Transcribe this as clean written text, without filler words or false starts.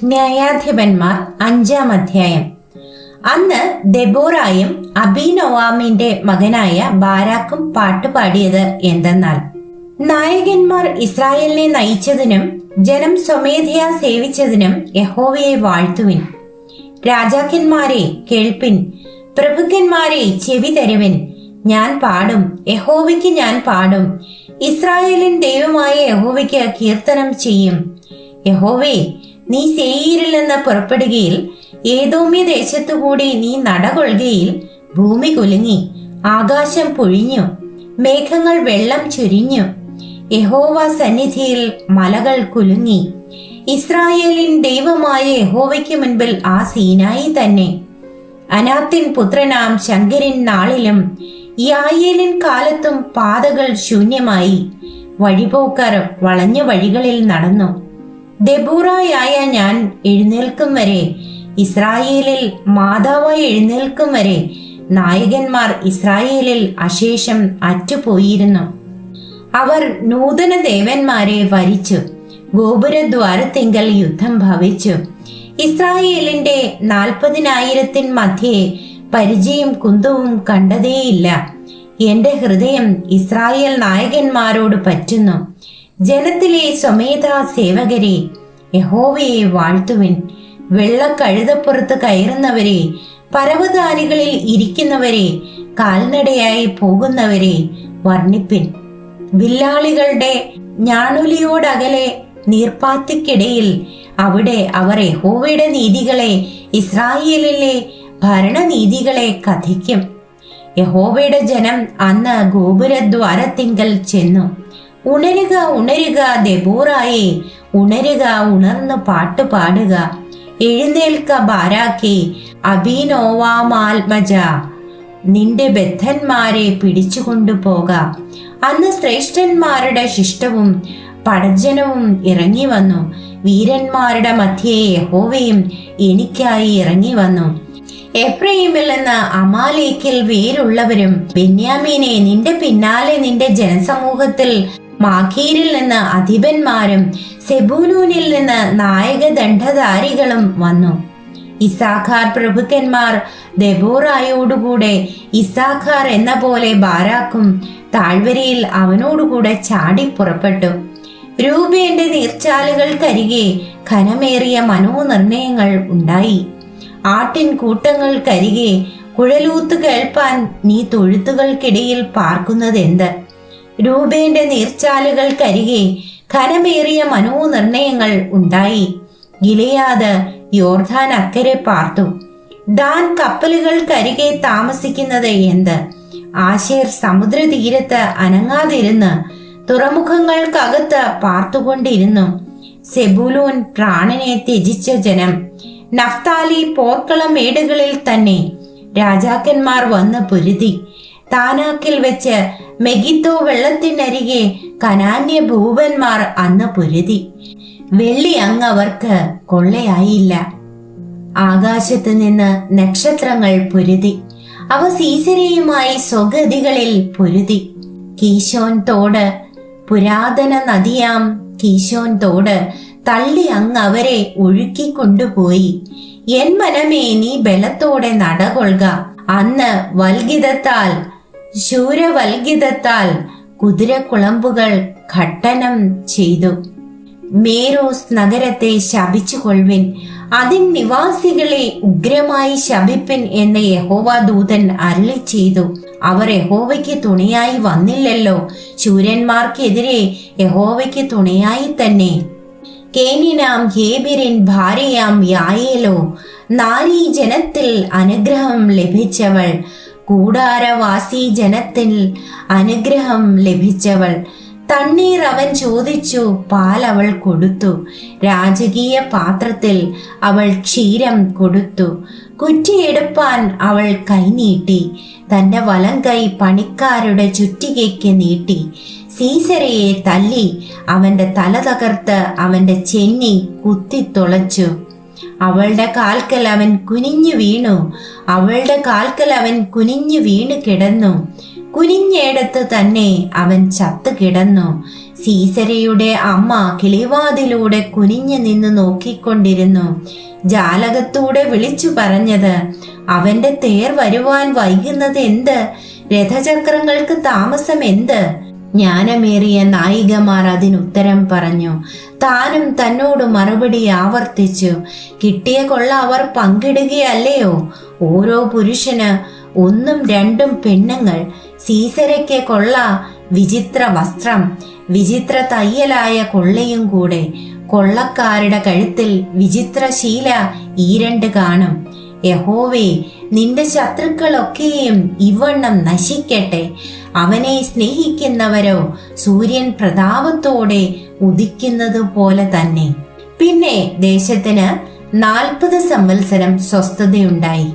ന്യായാധിപന്മാർ 5-ാം അധ്യായം. അന്ന് ദെബോറായും അബീനോവാമിന്റെ മകനായ ബാരാക്കും പാട്ടുപാടിയത് എന്തെന്നാൽ, നായകന്മാർ ഇസ്രായേലിനെ നയിച്ചതിനും ജനം സ്വമേധയാ സേവിച്ചതിനും യഹോവയെ വാഴ്ത്തുവിൻ. രാജാക്കന്മാരെ കേൾപ്പിൻ, പ്രഭുക്കന്മാരെ ചെവി തരുവിൻ. ഞാൻ പാടും, യഹോവയ്ക്ക് ഞാൻ പാടും. ഇസ്രായേലിൻ ദൈവമായ യഹോവയ്ക്ക് കീർത്തനം ചെയ്യും. യഹോവേ, നീ സേയീരിൽ നിന്ന് പുറപ്പെടുകയിൽ ഏദോമ്യ ദേശത്തുകൂടി നീ നടകൊള്ളുകയിൽ ഭൂമി കുലുങ്ങി, ആകാശം പൊഴിഞ്ഞു, മേഘങ്ങൾ വെള്ളം ചൊരിഞ്ഞു. യഹോവ സന്നിധിയിൽ മലകൾ കുലുങ്ങി. ഇസ്രായേലിൻ ദൈവമായ യഹോവയ്ക്ക് മുൻപിൽ ആ സീനായി തന്നെ. അനാത്തിൻ പുത്രനാം ശങ്കരൻ നാളിലും യായേലിൻ കാലത്തും പാതകൾ ശൂന്യമായി. വഴിപോക്കർ വളഞ്ഞ വഴികളിൽ നടന്നു. ദെബോറായായ ഞാൻ എഴുന്നേൽക്കും വരെ, ഇസ്രായേലിൽ മാതാവായി എഴുന്നേൽക്കും വരെ നായകന്മാർ ഇസ്രായേലിൽ അശേഷം അറ്റുപോയിരുന്നു. അവർ നൂതന ദേവന്മാരെ വരിച്ചു. ഗോപുരദ്വാരത്തിങ്കൽ യുദ്ധം ഭവിച്ചു. ഇസ്രായേലിന്റെ 40,000 മധ്യേ പരിചയം കുന്തവും കണ്ടതേയില്ല. എന്റെ ഹൃദയം ഇസ്രായേൽ നായകന്മാരോട് പറ്റുന്നു. ജനത്തിലെ സ്വമേധാ സേവകരെ, യഹോവയെ വാഴ്ത്തുവിൻ. വെള്ളക്കഴുതപ്പുറത്ത് കയറുന്നവരെ, പർവ്വതാനികളിൽ ഇരിക്കുന്നവരെ, കാൽനടയായി പോകുന്നവരെ വർണ്ണിപ്പിൻ. വില്ലാളികളുടെ ഞാണുലിയോടകലെ നീർപ്പാത്തിക്കിടയിൽ അവിടെ അവർ യഹോവയുടെ നീതികളെ, ഇസ്രായേലിലെ ഭരണനീതികളെ കഥിക്കും. യഹോവയുടെ ജനം അന്ന് ഗോപുരദ്വാരത്തിങ്കൽ ചെന്നു. ഉണരുക, ഉണരുക ദെബോറായേ, ഉണരുക, ഉണർന്ന് പാട്ടുപാടുക. എഴുന്നേൽക്ക ബാരാക്കേ, അബീനോവാമാൽമജ, നിന്റെ ബദ്ധന്മാരെ പിടിച്ചുകൊണ്ടുപോക. അന്ന് ശ്രേഷ്ഠന്മാരുടെ ശിഷ്ടവും പടജ്ജനവും ഇറങ്ങി വന്നു. വീരന്മാരുടെ മധ്യേ യഹോവയും എനിക്കായി ഇറങ്ങി വന്നു. എഫ്രയീമിൽ നിന്ന് അമാലേക്കിൽ വേരുള്ളവരും, ബെന്യാമീനെ, നിന്റെ പിന്നാലെ നിന്റെ ജനസമൂഹത്തിൽ മാഖീരിൽ നിന്ന് അധിപന്മാരും, സെബൂലൂനിൽ നിന്ന് നായകദണ്ഡധാരികളും വന്നു. ഇസ്സാഖാർ പ്രഭുക്കന്മാർ ദെബോറായോടുകൂടെ, ഇസ്സാഖാർ എന്ന പോലെ ബാരാക്കും താഴ്വരയിൽ അവനോടുകൂടെ ചാടി പുറപ്പെട്ടു. രൂബേന്റെ നീർച്ചാലുകൾക്കരികെ ഘനമേറിയ മനോനിർണയങ്ങൾ ഉണ്ടായി. ആട്ടിൻ കൂട്ടങ്ങൾക്കരികെ കുഴലൂത്ത് കേൾപ്പാൻ നീ തൊഴുത്തുകൾക്കിടയിൽ പാർക്കുന്നതെന്ത്? രൂബേന്റെ നീർച്ചാലുകൾക്കരികെ ഘനമേറിയ മനോനിർണയങ്ങൾ ഉണ്ടായി. ഗിലെയാദ് യോർദാൻ അക്കരെ പാർത്തു. ദാൻ കപ്പലുകൾക്കരികെ താമസിക്കുന്നത് എന്ത്? ആശേർ സമുദ്രതീരത്ത് അനങ്ങാതിരുന്ന് തുറമുഖങ്ങൾക്കകത്ത് പാർത്തുകൊണ്ടിരുന്നു. സെബൂലൂൻ പ്രാണനെ ത്യജിച്ച ജനം. നഫ്താലി പോർക്കളം മേടുകളിൽ തന്നെ. രാജാക്കന്മാർ വന്ന് പൊരുതി. താനാക്കിൽ വെച്ച് മെഗിദ്ദോ വെള്ളത്തിനരികെ കനാന്യ ഭൂപന്മാർ അന്ന് പൊരുതി. വെള്ളി അങ്ങവർക്ക് കൊള്ളയായില്ല. ആകാശത്ത് നിന്ന് നക്ഷത്രങ്ങൾ പൊരുതി. അവ സീസരയുമായി സ്വഗതികളിൽ പൊരുതി. കീശോൻ തോട്, പുരാതന നദിയാം കീശോൻ തോട് തള്ളി അങ്ങവരെ ഒഴുക്കിക്കൊണ്ടുപോയി. എൻ മനമേ, നീ ബലത്തോടെ നടകൊള്ളുക. അന്ന് വൽഗിതത്താൽ, ശൂരവൽഗിതത്താൽ കുതിരക്കുളമ്പുകൾ ഘട്ടനം ചെയ്തു. മേരോസ് നഗരത്തെ ശപിച്ചുകൊള്ളുവിൻ, അതിൻ നിവാസികളെ ഉഗ്രമായി ശപിപ്പിൻ എന്ന് യഹോവ ദൂതൻ അരുളി ചെയ്തു. അവർ യഹോവയ്ക്ക് തുണയായി വന്നില്ലല്ലോ. ശൂരന്മാർക്കെതിരെ യഹോവയ്ക്ക് തുണയായി തന്നെ. കേനിനാം ഹേബിരിൻ ഭാര്യയാം യായേലോ, നാരീ ജനത്തിൽ അനുഗ്രഹം ലഭിച്ചവൾ, കൂടാരവാസി ജനത്തിൽ അനുഗ്രഹം ലഭിച്ചവൾ. തണ്ണീർ അവൻ ചോദിച്ചു, പാൽ അവൾ കൊടുത്തു. രാജകീയ പാത്രത്തിൽ അവൾ ക്ഷീരം കൊടുത്തു. കുറ്റിയെടുപ്പാൻ അവൾ കൈനീട്ടി. തന്റെ വലം കൈ പണിക്കാരുടെ ചുറ്റികയ്ക്ക് നീട്ടി. സീസരയെ തല്ലി അവന്റെ തല തകർത്ത് അവന്റെ ചെന്നി കുത്തിത്തുളച്ചു. അവളുടെ കാൽക്കൽ അവൻ കുനിഞ്ഞു വീണു. അവളുടെ കാൽക്കൽ അവൻ കുനിഞ്ഞു വീണു കിടന്നു. കുനിഞ്ഞയിടത്ത് തന്നെ അവൻ ചത്തു കിടന്നു. സീസരയുടെ അമ്മ കിളിവാതിലൂടെ കുനിഞ്ഞു നിന്ന് നോക്കിക്കൊണ്ടിരുന്നു. ജാലകത്തൂടെ വിളിച്ചു പറഞ്ഞത്, അവന്റെ തേർ വരുവാൻ വൈകുന്നത് എന്ത്? രഥചക്രങ്ങൾക്ക് താമസം എന്ത്? ജ്ഞാനമേറിയ നായികമാർ അതിനുത്തരം പറഞ്ഞു. താനും തന്നോട് മറുപടി ആവർത്തിച്ചു. കിട്ടിയ കൊള്ള അവർ പങ്കിടുകയല്ലയോ? ഓരോ പുരുഷന് 1 2 പെണ്ണുങ്ങൾ. സീസരയ്ക്ക് കൊള്ള വിചിത്ര വസ്ത്രം, വിചിത്ര തയ്യലായ കൊള്ളയും കൂടെ. കൊള്ളക്കാരുടെ കഴുത്തിൽ വിചിത്രശീല ഈ 2 കാണും. യഹോവേ, നിന്റെ ശത്രുക്കളൊക്കെയും ഇവണ്ണം നശിക്കട്ടെ. അവനെ സ്നേഹിക്കുന്നവരോ സൂര്യൻ പ്രതാപത്തോടെ ഉദിക്കുന്നത് പോലെ തന്നെ. പിന്നെ ദേശത്തിന് 40 സംവത്സരം സ്വസ്ഥതയുണ്ടായി.